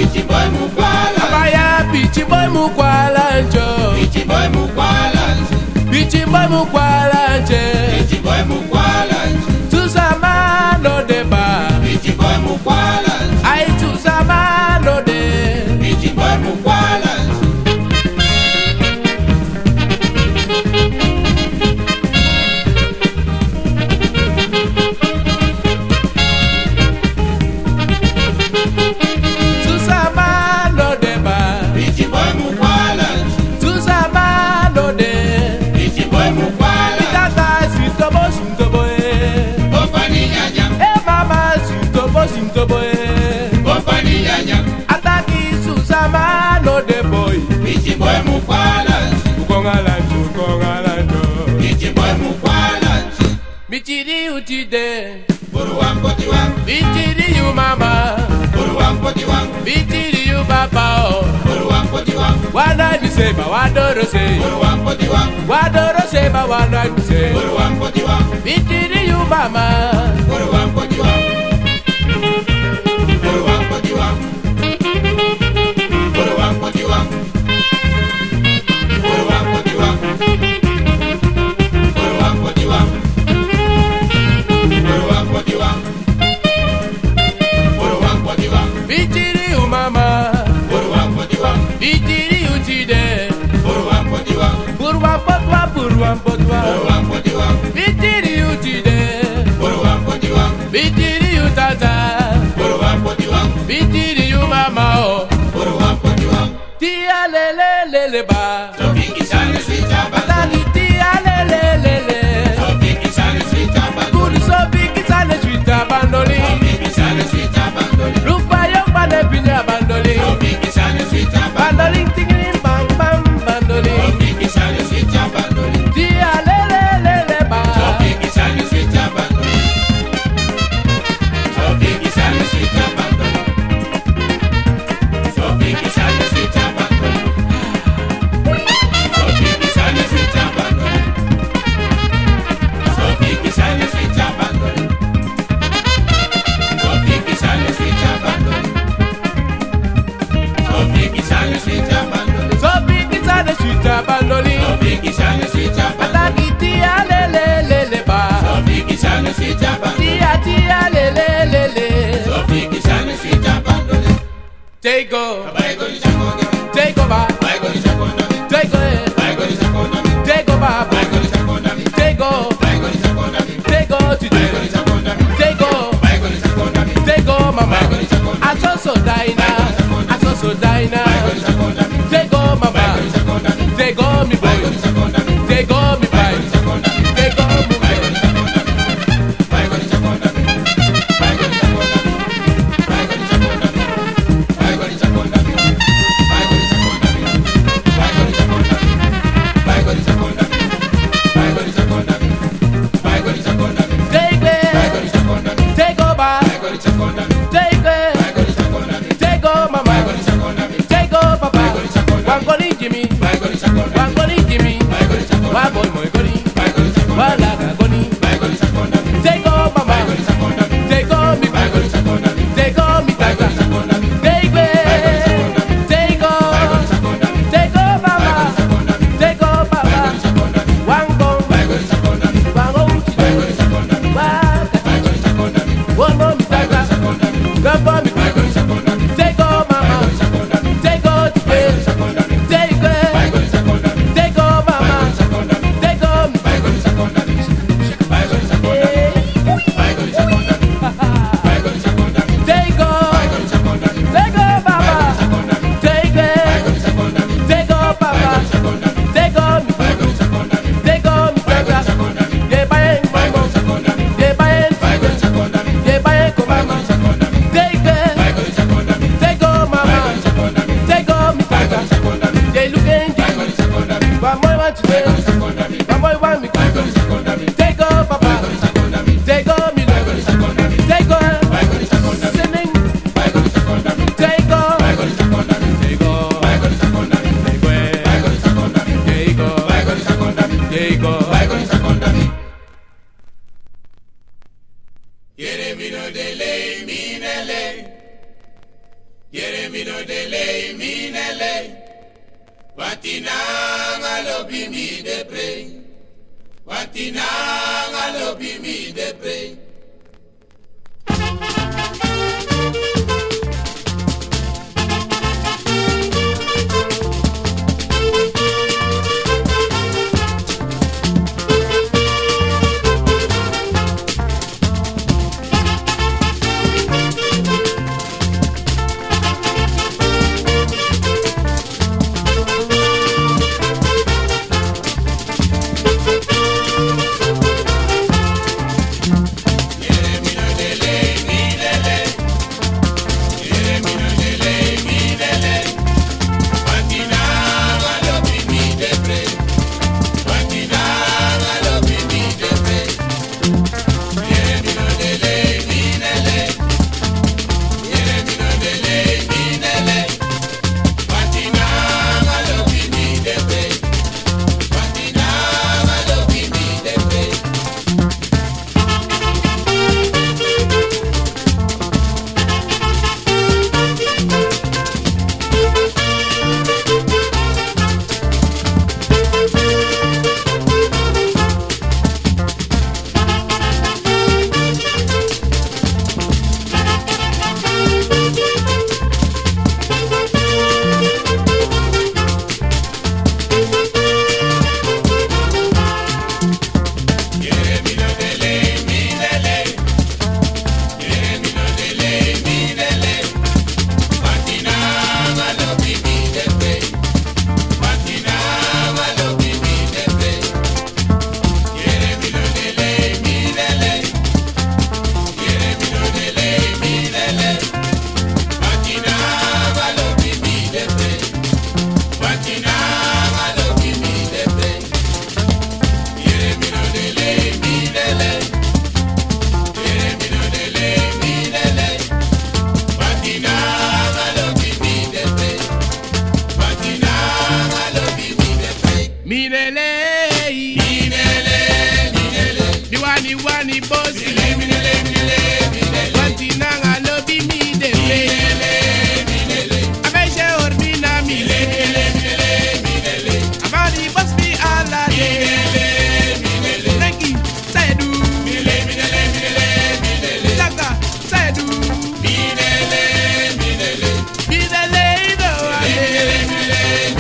Beachy boy mukwala. Abaya beachy boy mukwala njo. Beachy boy mukwala. Beachy boy mukwala nje. Beachy boy mukwala. Soe Sa Ma no deba. Beachy boy mukwala. Ay Soe Sa Ma no de. Beachy boy mukwala. Soe Sa Ma no deba. Beachy boy mukwala. Soe Sa Ma no de. Beachy boy mukwala. Tata sintobo e. Bofani nyanya. E mama sintobo e. Bofani nyanya. Ataki Soe Sa Ma no de boy. Beachy boy mukwala. Ukongala njo. Beachy boy mukwala. Michiri utide. Buru wampoti wang. Michiri you mama. Buru wampoti wang. Michiri you papa oh. Buru wampoti wang. Wana ni seba wadoro se. Buru wampoti wang. Wadoro seba wana ni se. Buru wampoti wang. Michiri you mama. Buru wampoti wang. Buru wampoti wang. Buru wampoti wang. Buru wampoti wang. Buru wampoti wang. Buru wampoti wang. Buru wampoti wang. Michiri you mama. Buru wampoti wang. Michiri you tide. Buru wampoti wang. Buru wampotwa. Buru wampoti wang. Michiri you tide. Buru wampoti wang. Michiri you tata. Buru wampoti wang. Michiri you mama oh. Buru wampoti wang. Tia lele ba. Tofiki sana swita ba. Atani tia lele. Tofiki sana swita ba. Kuli sopi kisane swita bandoli. Tofiki sana swita ba. Lupa yo pane pinya bandoli. Tofiki sana swita ba. Bandoli tingin bang bang bandoli. Tofiki sana swita ba. Tia lele ba. Tofiki sana swita ba. Tofiki sana swita ba. Tofiki sana swita ba. Tofiki sana swita ba. Tofiki sana swita ba. Tofiki sana swita ba. Tofiki sana swita ba. Sopi kisane swita bandoli. Tofiki sana swita ba. Ataki tia lele ba. Tofiki sana swita ba. Tia lele. Tofiki sana swita ba. Take go. Baigo ni chakonda. Take go ba. Baigo ni chakonda. Take go. Baigo ni chakonda. Take go ba. Baigo ni chakonda. Take go. Baigo ni chakonda. Take go Baigo today. ni chakonda. Take go. Baigo ni chakonda. Take go mama. Baigo ni chakonda. I so dina. I so dina. Baigo ni chakonda. Take go mama. Baigo ni chakonda. Take go me Baigo ni boy. chakonda. Take go me Baigo boy. ni chakonda. Take go me Baigo ni chakonda. Baigo ni chakonda. Baigo ni chakonda. Baigo ni chakonda. Baigo ni chakonda. Baigo ni chakonda. Baigo ni chakonda. Baigo ni chakonda. Baigo ni chakonda. Baigo ni chakonda. Take Baigo ni it. chakonda. Take go ba. Baigo ni chakonda. Take it. Baigo ni chakonda. Take go mama. Baigo ni chakonda. Take go papa. Baigo ni chakonda. Wangoli Jimmy. Baigo ni chakonda. Wangoli Jimmy. Baigo ni chakonda. Waboy moy goni. Baigo ni chakonda. Wala ga goni. Baigo ni chakonda. Take go mama. Baigo ni chakonda. Take go me Baigo ni chakonda. Take go me Baigo ni tata. chakonda. Take it. Take go. Baigo ni chakonda. Take go Baigo mama. ni chakonda. Take go Baigo papa. ni chakonda. Wango. Baigo ni chakonda. Wango. Baigo ni chakonda. Waka. Baigo ni chakonda. Wango me Baigo ni tata. chakonda. Gamba me. Baigo ni chakonda. Take go mama. Baigo ni chakonda. Take go Baigo today. ni chakonda. Take it. Baigo ni chakonda. Take go Baigo mama. ni chakonda. Take go me. Baigo ni chakonda. Baigo ni chakonda. Baigo ni chakonda. Baigo ni chakonda. Take go. Baigo ni chakonda. Take go Baigo papa. ni chakonda. Take Baigo it. ni chakonda. Take go Baigo papa. ni chakonda. Take go me. Baigo ni chakonda. Take go me Baigo ni tata. chakonda. Ye baye Baigo mama. ni chakonda. Ye baye. Baigo ni chakonda. Ye baye ko Baigo mama. ni chakonda. Take it. Baigo ni chakonda. Take go mama. Baigo ni chakonda. Take go me Baigo ni tata. chakonda. Ye looking. Baigo ni chakonda. One boy want to Baigo ni say. chakonda. One boy want me. Baigo ni chakonda. Take go papa. Baigo ni chakonda. Take go me. Baigo ni chakonda. Take go. Baigo ni chakonda. Singing. Baigo ni chakonda. Take go. Baigo ni chakonda. Take go. Baigo ni chakonda. Take go. Baigo ni chakonda. Take go. Baigo ni chakonda. Take go. Baigo ni chakonda. Quiere vino de ley, minele. Yere mi no de lei mi ne lei. Watinanga lobi mi de pre. Watinanga lobi mi de pre. Ogrie Boesie. Watinanga lobi mi de pe. Abeje ordina mi le. Abadi Boesie ala de. Neki Sedu. Laka Sedu. Minele do ale.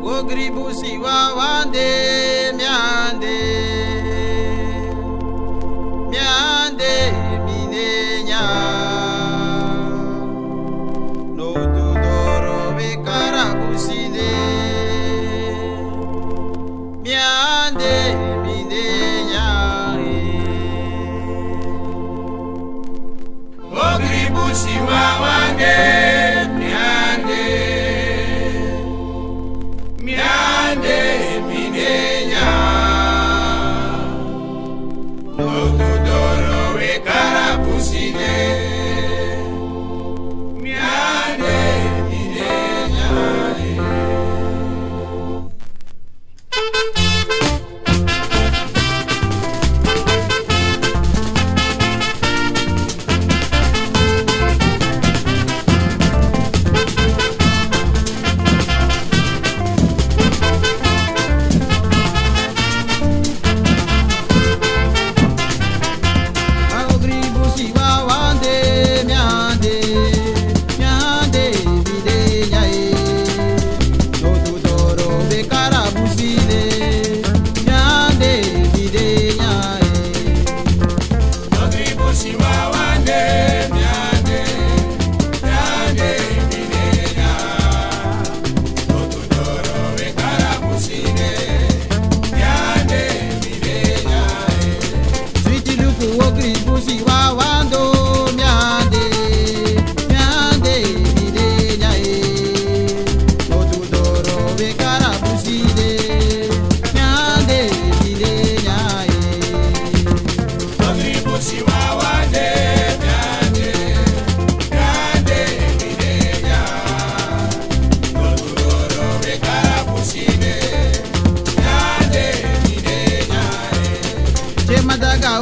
Ogrie Boesie wa wande miande minenya no dudoro be karabusile miande minenya wawande miande miande minenya notudoro we karabusine miande minenya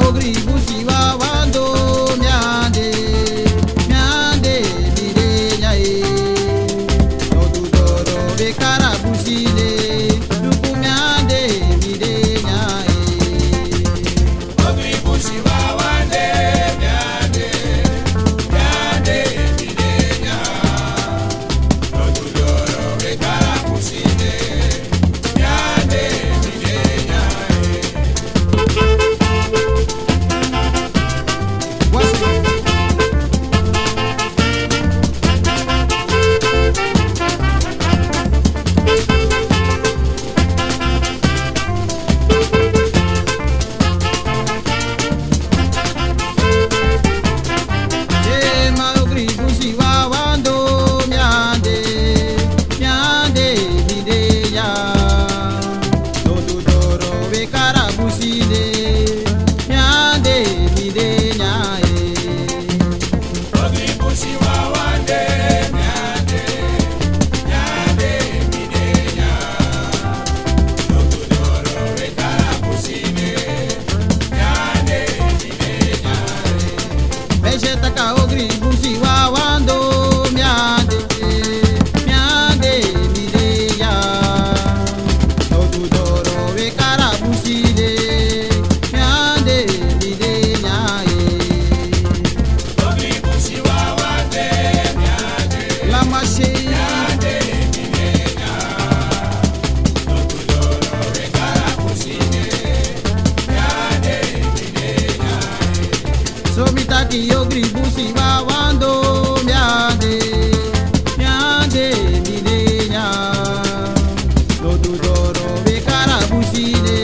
Ogrie Boesie wawando miande miande bidenya notudoro be karabusine duku miande bidenya Ogrie Boesie wawande miande miande bidenya notudoro be karabusine miande bidenya Ogrie Boesie wawando miande miande bidenya notudoro be karabusine miande bidenya Ogrie Boesie wawande miande la mache miande bidenya notudoro be karabusine miande bidenya so mitaki Ogrie Boesie wawando miande miande bidenya notudoro be karabusine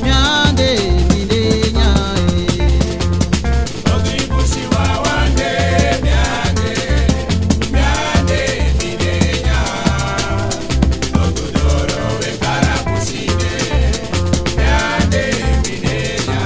miande bidenya Ogrie Boesie wawande miande miande bidenya notudoro be karabusine miande bidenya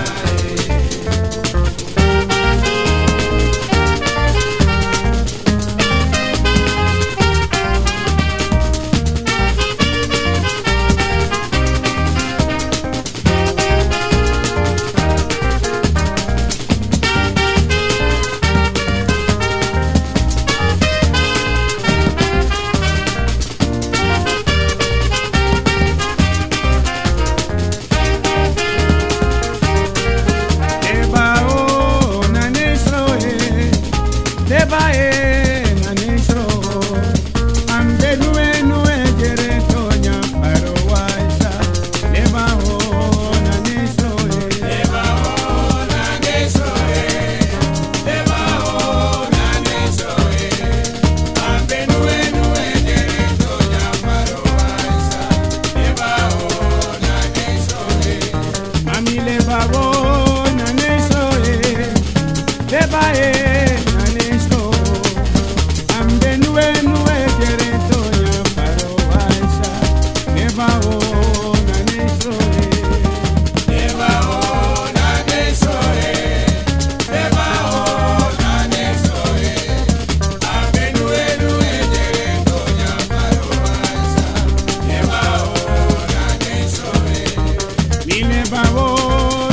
babo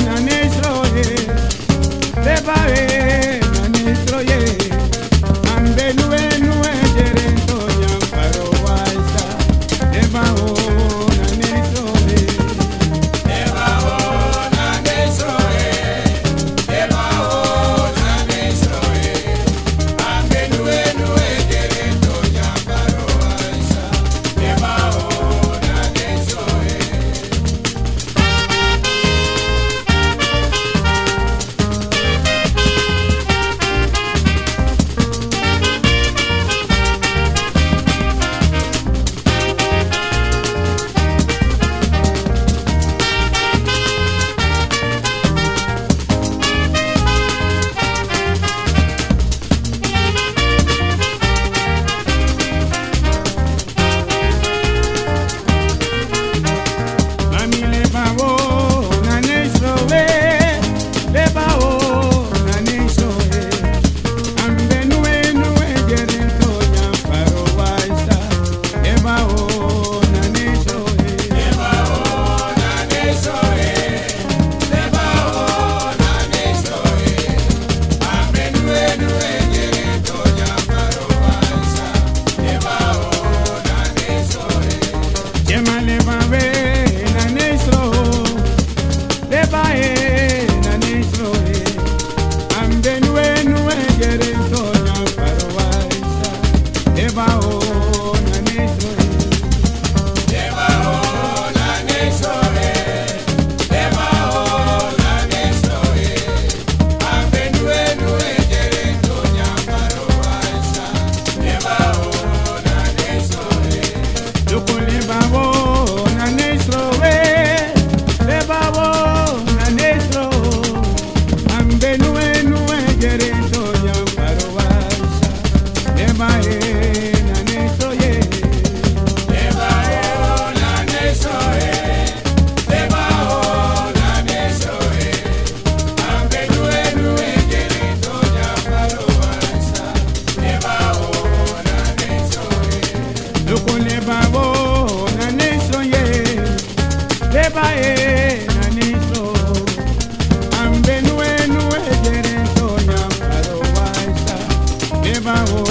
na nesro ye, le bae na nesro ye, ambe nue nue gerento nyam paro waisa, le babo na nesro ye, le babo na nesro ye, le babo na nesro ye, ambe nue nue gerento nyam paro waisa, le babo na nesro ye. Mami le babo na nesro we, le babo na nesro we, ambe nue nue gerento nyam paro waisa, le babo na nesro we, le babo na nesro we, le babo na nesro we, ambe nue nue gerento nyam paro waisa, le babo na nesro we. Chema le babe na nesro, le bae na nesro e, ambe nue nue gerento nyam paro waisa, le bao na nesro e, le bao na nesro e, le bao na nesro e, ambe nue nue gerento nyam paro waisa, le bao na nesro e. Loko le babo na nesro we, le babo na nesro, ambe nue nue gerento nyam paro waisa, le bae na nesro ye, le bao na nesro ye, le bao na nesro ye, ambe nue nue gerento nyam paro waisa, le bao na nesro ye. Loko le babo na nesro ye, le bae na nesro, ambe nue nue gerento nyam paro waisa, le bao